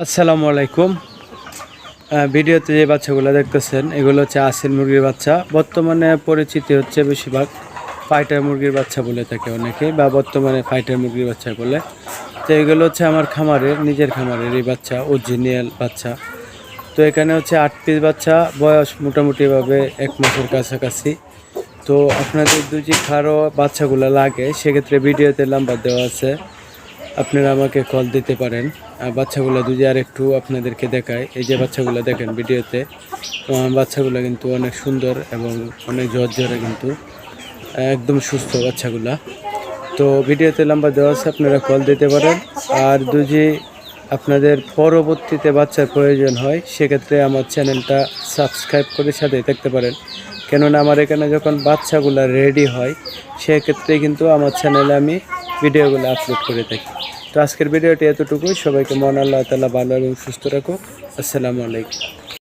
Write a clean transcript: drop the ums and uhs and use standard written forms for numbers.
আসসালামু আলাইকুম। ভিডিওতে যে বাচ্চাগুলো দেখতেছেন এগুলো হচ্ছে আসিল মুরগির বাচ্চা। বর্তমানে পরিচিতি হচ্ছে বেশিরভাগ ফাইটার মুরগির বাচ্চা বলে থাকে অনেকে, বা বর্তমানে ফাইটার মুরগির বাচ্চা বলে। তো এগুলো হচ্ছে আমার খামারের, নিজের খামারের এই বাচ্চা, অরিজিনাল বাচ্চা। তো এখানে হচ্ছে 8 পিস বাচ্চা, বয়স মোটামুটিভাবে 1 মাসের কাছাকাছি। তো আপনাদের যদি কারো বাচ্চাগুলো লাগে সেক্ষেত্রে ভিডিওতে নাম্বার দেওয়া আছে, আপনারা আমাকে কল দিতে পারেন। বাচ্চাগুলো যদি আর একটু আপনাদেরকে দেখায়, এই যে বাচ্চাগুলো দেখেন ভিডিওতে, তো আমার বাচ্চাগুলো কিন্তু অনেক সুন্দর এবং অনেক ঝরঝরে, কিন্তু একদম সুস্থ বাচ্চাগুলা। তো ভিডিওতে নাম্বার দেওয়া আছে, আপনারা কল দিতে পারেন। আর যদি আপনাদের পরবর্তীতে বাচ্চার প্রয়োজন হয় সেক্ষেত্রে আমার চ্যানেলটা সাবস্ক্রাইব করে সাথেই থাকতে পারেন, কেননা আমার এখানে যখন বাচ্চাগুলো রেডি হয় সেক্ষেত্রে কিন্তু আমার চ্যানেলে আমি ভিডিওগুলো আপলোড করে থাকি। তো আজকের ভিডিওটি এতটুকুই। সবাইকে মহান আল্লাহ তাআলা ভালো এবং সুস্থ রাখুক। আসসালামু আলাইকুম।